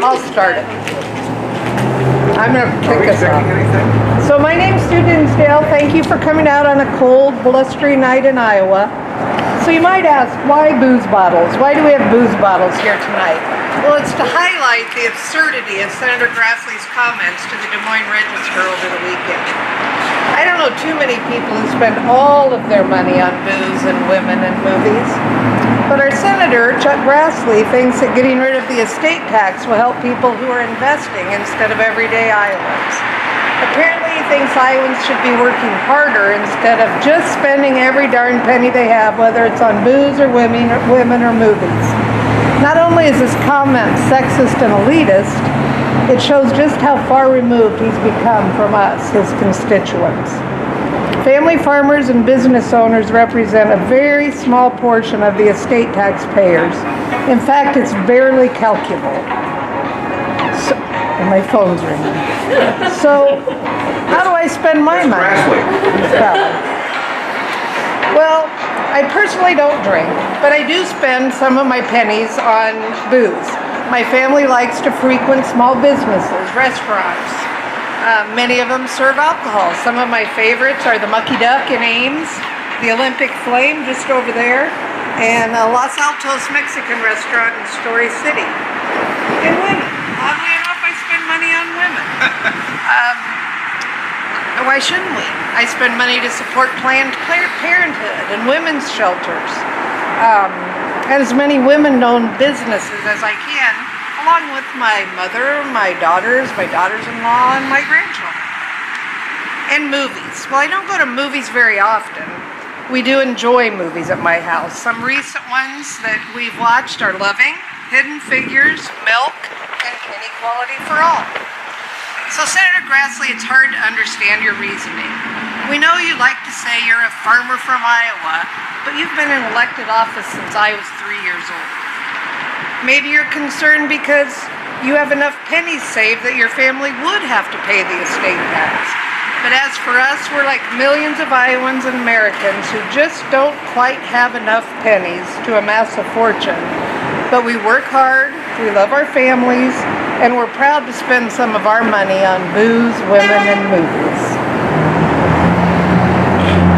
I'll start it. I'm going to kick us off. So my name's Sue Dinsdale. Thank you for coming out on a cold, blustery night in Iowa. So you might ask, why booze bottles? Why do we have booze bottles here tonight? Well, it's to highlight the absurdity of Senator Grassley's comments to the Des Moines Register over the weekend. I don't know too many people who spend all of their money on booze and women and movies. But our Senator, Chuck Grassley, thinks that getting rid of the estate tax will help people who are investing instead of everyday Iowans. Apparently he thinks Iowans should be working harder instead of just spending every darn penny they have, whether it's on booze or women or movies. Not only is this comment sexist and elitist, it shows just how far removed he's become from us, his constituents. Family farmers and business owners represent a very small portion of the estate taxpayers. In fact, it's barely calculable. And my phone's ringing. So, how do I spend my money? Well, I personally don't drink, but I do spend some of my pennies on booze. My family likes to frequent small businesses, restaurants. Many of them serve alcohol. Some of my favorites are the Mucky Duck in Ames, the Olympic Flame just over there, and Los Altos Mexican restaurant in Story City. And women. Oddly enough, I spend money on women. Why shouldn't we? I spend money to support Planned Parenthood and women's shelters, and as many women-owned businesses as I can, along with my mother, my daughters-in-law, and my grandchildren. And movies. Well, I don't go to movies very often. We do enjoy movies at my house. Some recent ones that we've watched are Loving, Hidden Figures, Milk, and Inequality for All. So, Senator Grassley, it's hard to understand your reasoning. We know you like to say you're a farmer from Iowa, but you've been in elected office since I was 3 years old. Maybe you're concerned because you have enough pennies saved that your family would have to pay the estate tax. But as for us, we're like millions of Iowans and Americans who just don't quite have enough pennies to amass a fortune. But we work hard, we love our families, and we're proud to spend some of our money on booze, women, and movies.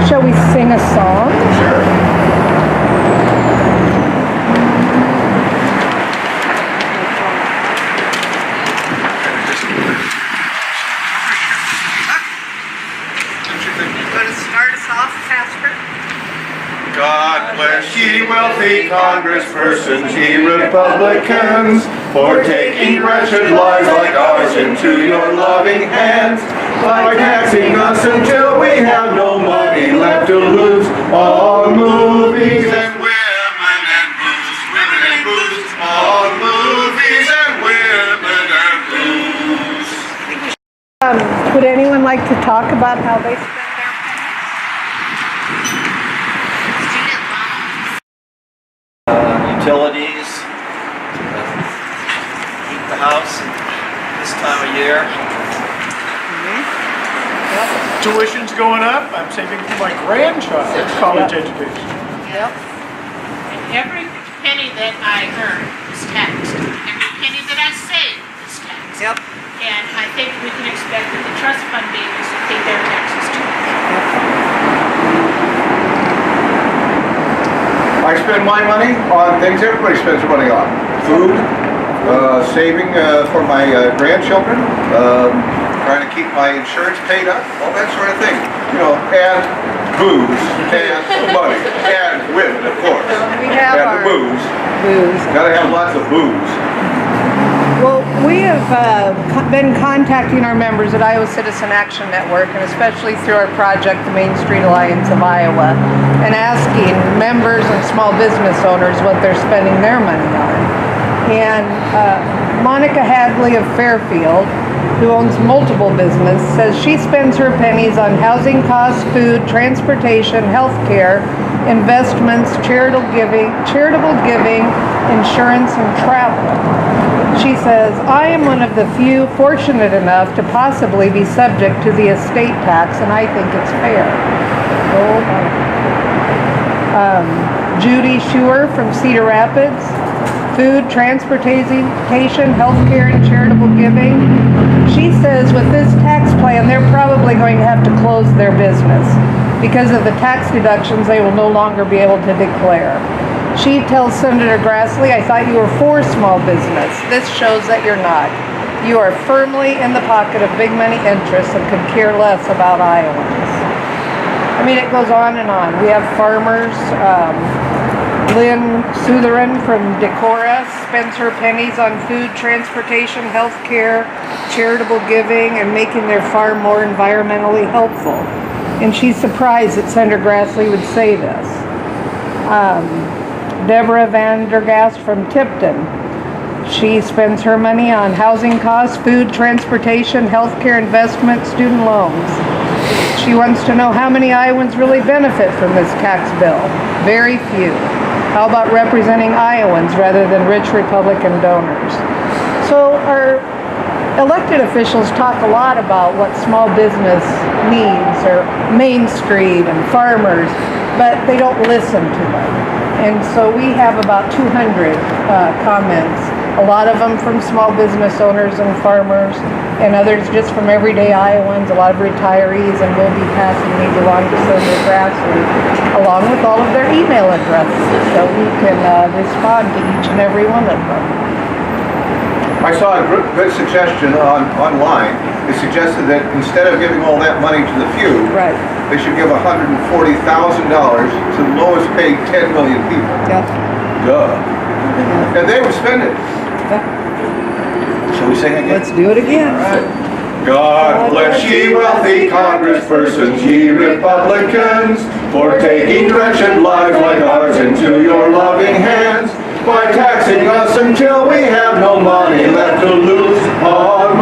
Shall we sing a song? Sure. God bless ye wealthy congresspersons, ye Republicans, for taking wretched lives like ours into your loving hands, by taxing us until we have no money left to lose on movies and women and booze, on movies and women and booze. Would anyone like to talk about how they spend their pennies? Utilities, heat the house this time of year. Tuition's going up. I'm saving for my grandchild's college education. Yep. And every penny that I earn is taxed. Every penny that I save is taxed. Yep. And I think we can expect that the trust fund babies will pay their taxes too. I spend my money on things everybody spends their money on. Food, saving for my grandchildren, trying to keep my insurance paid up, all that sort of thing. You know, and booze, and money, and women, of course. We have and our the booze. booze. Gotta have lots of booze. Well, we have been contacting our members at Iowa Citizen Action Network, and especially through our project, the Main Street Alliance of Iowa, and asking members and small business owners what they're spending their money on. And Monica Hadley of Fairfield, who owns multiple businesses, says she spends her pennies on housing costs, food, transportation, health care, investments, charitable giving, insurance, and travel. She says, I am one of the few fortunate enough to possibly be subject to the estate tax, and I think it's fair. Judy Schuer from Cedar Rapids food, transportation, healthcare, and charitable giving. She says with this tax plan, they're probably going to have to close their business. Because of the tax deductions, they will no longer be able to declare. She tells Senator Grassley, I thought you were for small business. This shows that you're not. You are firmly in the pocket of big money interests and could care less about Iowans. I mean, it goes on and on. We have farmers. Lynn Sutherin from Decorah spends her pennies on food, transportation, health care, charitable giving, and making their farm more environmentally helpful. And she's surprised that Senator Grassley would say this. Deborah Vandergast from Tipton. She spends her money on housing costs, food, transportation, healthcare, investment, student loans. She wants to know how many Iowans really benefit from this tax bill. Very few. How about representing Iowans rather than rich Republican donors? So our elected officials talk a lot about what small business needs, or Main Street and farmers, but they don't listen to them. And so we have about 200 comments, a lot of them from small business owners and farmers, and others just from everyday Iowans, a lot of retirees, and we'll be passing these along to Senator Grassley, along with all of their email addresses, so we can respond to each and every one of them. I saw a good suggestion online. It suggested that instead of giving all that money to the few, Right. they should give $140,000 to the lowest paid 10 million people. Yeah. Duh. And they would spend it. Shall we sing again? Let's do it again. God bless ye wealthy congresspersons, ye Republicans, for taking wretched lives like ours into your loving hands, by taxing us until we have no money left to lose on